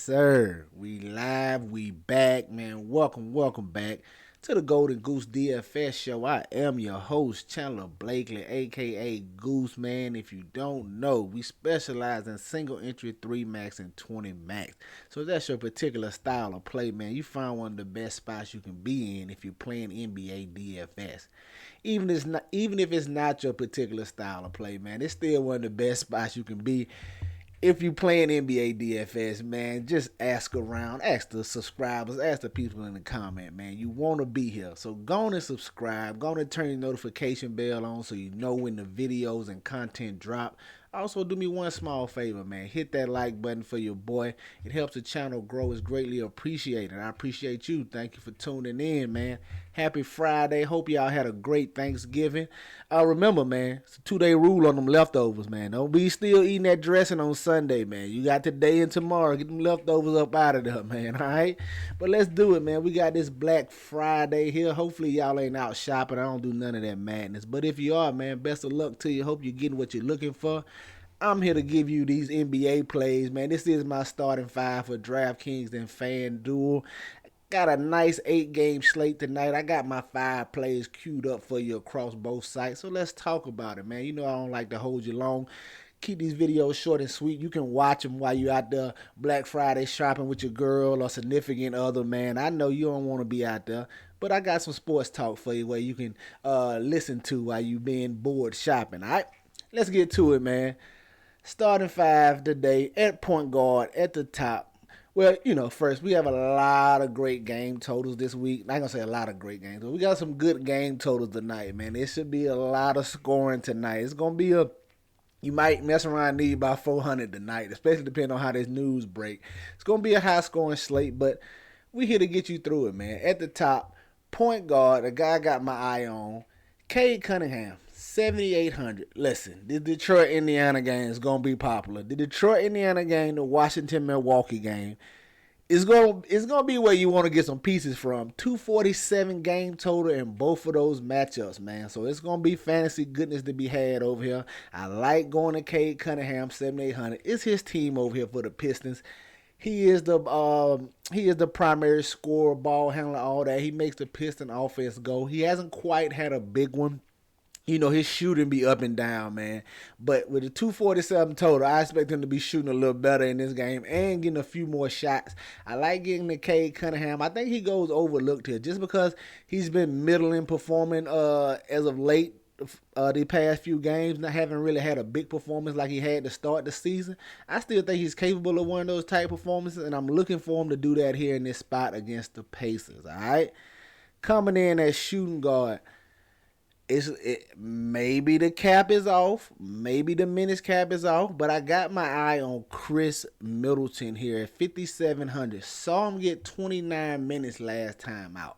sir. We live, we back, man. Welcome back to the Golden Goose DFS show. I am your host, Chandler Blakely, aka Goose Man. If you don't know, we specialize in single entry 3 max and 20 max. So if that's your particular style of play, man, you find one of the best spots you can be in if you're playing NBA DFS. Even if it's not your particular style of play, man, it's still one of the best spots you can be if you playing NBA DFS, man. Just ask around, ask the subscribers, ask the people in the comment, man. You want to be here. So go on and subscribe. Go on and turn your notification bell on so you know when the videos and content drop. Also, do me one small favor, man. Hit that like button for your boy. It helps the channel grow. It's greatly appreciated. I appreciate you. Thank you for tuning in, man. Happy Friday. Hope y'all had a great Thanksgiving. Remember, man, it's a 2-day rule on them leftovers, man. Don't be still eating that dressing on Sunday, man. You got today and tomorrow. Get them leftovers up out of there, man. All right? But let's do it, man. We got this Black Friday here. Hopefully, y'all ain't out shopping. I don't do none of that madness. But if you are, man, best of luck to you. Hope you're getting what you're looking for. I'm here to give you these NBA plays, man. This is my starting five for DraftKings and FanDuel. Got a nice 8-game slate tonight. I got my 5 plays queued up for you across both sites. So let's talk about it, man. You know I don't like to hold you long. Keep these videos short and sweet. You can watch them while you're out there Black Friday shopping with your girl or significant other, man. I know you don't want to be out there, but I got some sports talk for you where you can listen to while you being bored shopping, all right? Let's get to it, man. Starting 5 today at point guard at the top. Well, first, we have a lot of great game totals this week. Not going to say a lot of great games, but we got some good game totals tonight, man. It should be a lot of scoring tonight. It's going to be you might mess around and need about 400 tonight, especially depending on how this news break. It's going to be a high-scoring slate, but we here to get you through it, man. At the top, point guard, a guy I got my eye on, Cade Cunningham. 7,800. Listen, the Detroit-Indiana game is going to be popular. The Detroit-Indiana game, the Washington-Milwaukee game, it's going to be where you want to get some pieces from. 247 game total in both of those matchups, man. So it's going to be fantasy goodness to be had over here. I like going to Cade Cunningham, 7,800. It's his team over here for the Pistons. He is the primary scorer, ball handler, all that. He makes the Piston offense go. He hasn't quite had a big one. His shooting be up and down, man. But with the 247 total, I expect him to be shooting a little better in this game and getting a few more shots. I like getting the Cade Cunningham. I think he goes overlooked here just because he's been middling performing as of late. The past few games, not having really had a big performance like he had to start the season. I still think he's capable of one of those type performances, and I'm looking for him to do that here in this spot against the Pacers, all right? Coming in as shooting guard. Maybe the cap is off. Maybe the minutes cap is off. But I got my eye on Chris Middleton here at 5,700. Saw him get 29 minutes last time out.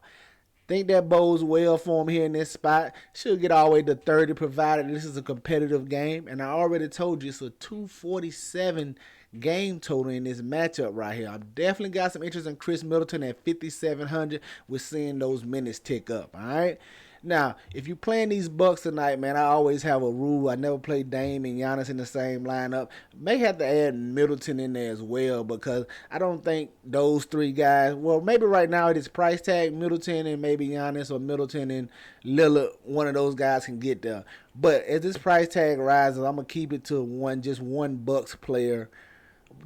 Think that bodes well for him here in this spot. Should get all the way to 30 provided this is a competitive game. And I already told you it's a 247 game total in this matchup right here. I've definitely got some interest in Chris Middleton at 5,700. We're seeing those minutes tick up, all right? Now, if you're playing these Bucks tonight, man, I always have a rule. I never play Dame and Giannis in the same lineup. May have to add Middleton in there as well because I don't think those 3 guys, well, maybe right now it is price tag Middleton and maybe Giannis or Middleton and Lillard, one of those guys can get there. But as this price tag rises, I'm going to keep it to just one Bucks player.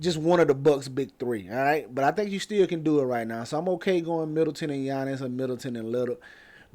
Just one of the Bucks' big 3, all right? But I think you still can do it right now. So I'm okay going Middleton and Giannis or Middleton and Lillard.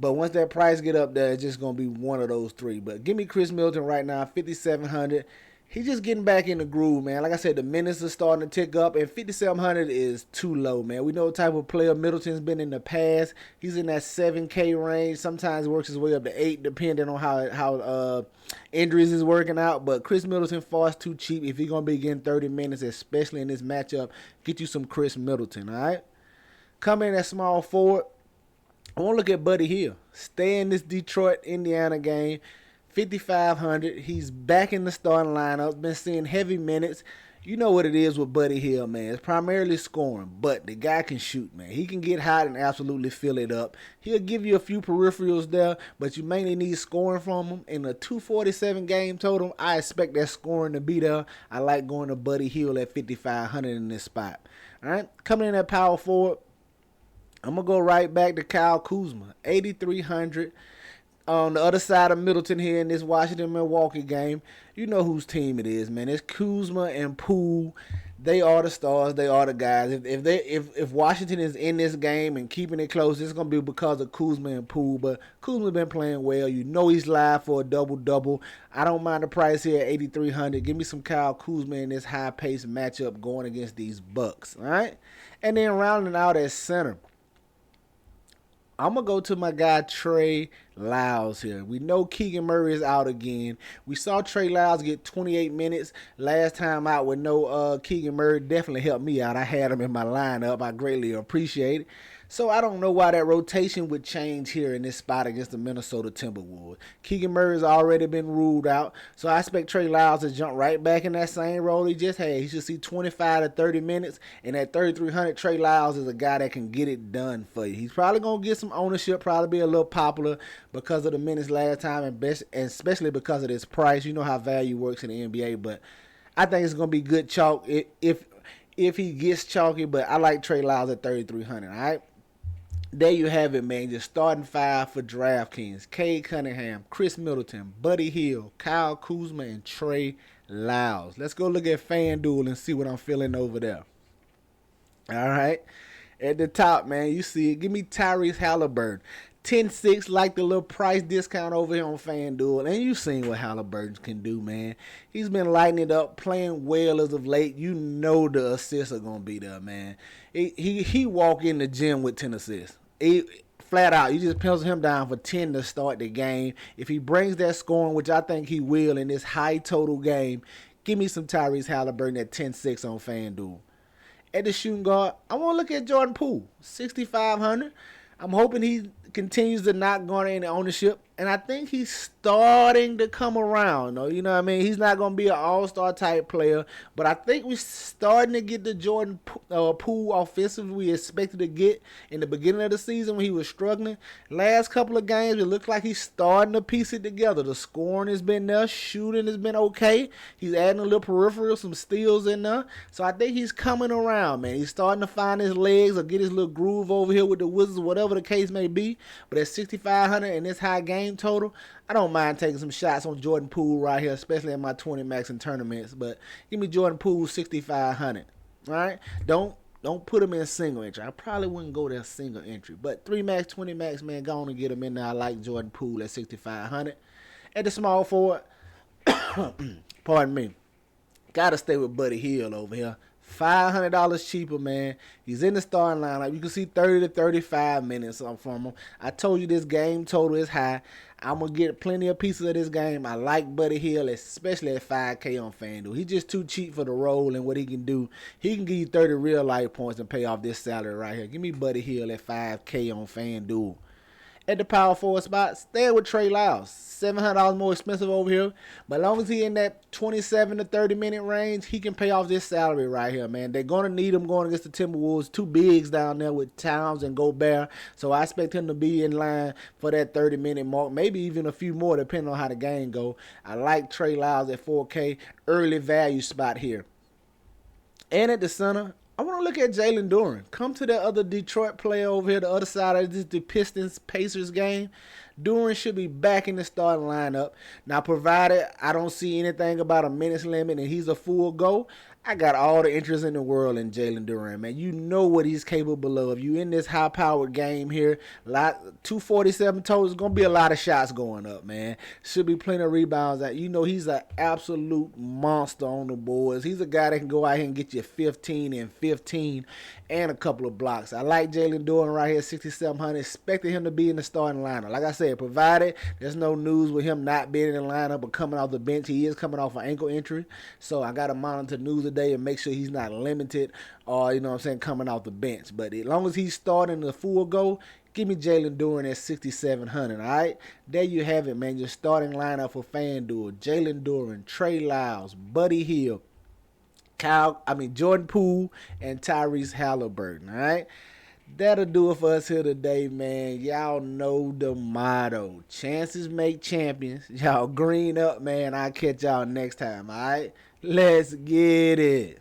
But once that price get up there, it's just going to be one of those 3. But give me Chris Middleton right now, 5,700. He's just getting back in the groove, man. Like I said, the minutes are starting to tick up, and 5,700 is too low, man. We know what type of player Middleton's been in the past. He's in that 7K range. Sometimes works his way up to 8, depending on how injuries is working out. But Chris Middleton far too cheap. If he's going to be getting 30 minutes, especially in this matchup, get you some Chris Middleton, all right? Come in at small forward. I want to look at Buddy Hield. Stay in this Detroit-Indiana game. 5,500. He's back in the starting lineup. Been seeing heavy minutes. You know what it is with Buddy Hield, man. It's primarily scoring, but the guy can shoot, man. He can get hot and absolutely fill it up. He'll give you a few peripherals there, but you mainly need scoring from him. In a 247 game total, I expect that scoring to be there. I like going to Buddy Hield at 5,500 in this spot. All right, coming in at power forward, I'm going to go right back to Kyle Kuzma, 8,300. On the other side of Middleton here in this Washington-Milwaukee game, you know whose team it is, man. It's Kuzma and Poole. They are the stars. They are the guys. If Washington is in this game and keeping it close, it's gonna be because of Kuzma and Poole. But Kuzma been playing well. You know he's live for a double-double. I don't mind the price here at 8,300. Give me some Kyle Kuzma in this high-paced matchup going against these Bucks. All right, and then rounding out at center, I'm going to go to my guy Trey Lyles here. We know Keegan Murray is out again. We saw Trey Lyles get 28 minutes last time out with no Keegan Murray. Definitely helped me out. I had him in my lineup. I greatly appreciate it. So I don't know why that rotation would change here in this spot against the Minnesota Timberwolves. Keegan Murray's already been ruled out, so I expect Trey Lyles to jump right back in that same role he just had. He should see 25 to 30 minutes, and at 3,300, Trey Lyles is a guy that can get it done for you. He's probably going to get some ownership, probably be a little popular because of the minutes last time, and especially because of this price. You know how value works in the NBA, but I think it's going to be good chalk if he gets chalky, but I like Trey Lyles at 3,300, all right? There you have it, man. Just starting five for DraftKings. Cade Cunningham, Chris Middleton, Buddy Hield, Kyle Kuzma, and Trey Lyles. Let's go look at FanDuel and see what I'm feeling over there. All right. At the top, man, you see it. Give me Tyrese Halliburton. 10-6, like the little price discount over here on FanDuel. And you've seen what Halliburton can do, man. He's been lighting it up, playing well as of late. You know the assists are going to be there, man. He walk in the gym with 10 assists. Flat out, you just pencil him down for 10 to start the game. If he brings that scoring, which I think he will in this high total game, give me some Tyrese Halliburton at 10-6 on FanDuel. At the shooting guard, I want to look at Jordan Poole, 6,500. I'm hoping he continues to not garner any ownership, and I think he's starting to come around. You know what I mean? He's not going to be an all-star type player, but I think we're starting to get the Jordan Poole offensive we expected to get in the beginning of the season when he was struggling. Last couple of games, it looks like he's starting to piece it together. The scoring has been there. Shooting has been okay. He's adding a little peripheral, some steals in there. So I think he's coming around, man. He's starting to find his legs or get his little groove over here with the Wizards, whatever the case may be. But at 6,500 in this high game total, I don't mind taking some shots on Jordan Poole right here, especially in my 20 max and tournaments. But give me Jordan Poole 6,500. All right, don't put him in single entry. I probably wouldn't go there single entry, but 3 max, 20 max, man, go on and get him in there. I like Jordan Poole at 6,500. At the small forward, pardon me, gotta stay with Buddy Hield over here. $500 cheaper, man. He's in the starting lineup. You can see 30 to 35 minutes from him. I told you this game total is high. I'm going to get plenty of pieces of this game. I like Buddy Hield, especially at 5K on FanDuel. He's just too cheap for the role and what he can do. He can give you 30 real life points and pay off this salary right here. Give me Buddy Hield at 5K on FanDuel. At the power forward spot, stay with Trey Lyles. $700 more expensive over here. But as long as he in that 27 to 30 minute range, he can pay off this salary right here, man. They're going to need him going against the Timberwolves. 2 bigs down there with Towns and Gobert. So I expect him to be in line for that 30 minute mark. Maybe even a few more depending on how the game go. I like Trey Lyles at 4K. Early value spot here. And at the center, I want to look at Jalen Duren. Come to that other Detroit player over here, the other side of this, the Pistons-Pacers game. Duren should be back in the starting lineup. Now, provided I don't see anything about a minutes limit and he's a full go, I got all the interest in the world in Jalen Duren, man. You know what he's capable of. You in this high-powered game here. 247 total. There's going to be a lot of shots going up, man. Should be plenty of rebounds. You know he's an absolute monster on the boards. He's a guy that can go out here and get you 15 and 15 and a couple of blocks. I like Jalen Duren right here, 6,700. Expected him to be in the starting lineup. Like I said, provided there's no news with him not being in the lineup or coming off the bench. He is coming off an ankle injury. So I got to monitor news today and make sure he's not limited or, you know what I'm saying, coming off the bench. But as long as he's starting the full go, give me Jalen Duren at 6,700, all right? There you have it, man. Your starting lineup for FanDuel. Jalen Duren, Trey Lyles, Buddy Hield, Jordan Poole, and Tyrese Halliburton, all right? That'll do it for us here today, man. Y'all know the motto. Chances make champions. Y'all green up, man. I'll catch y'all next time, all right? Let's get it.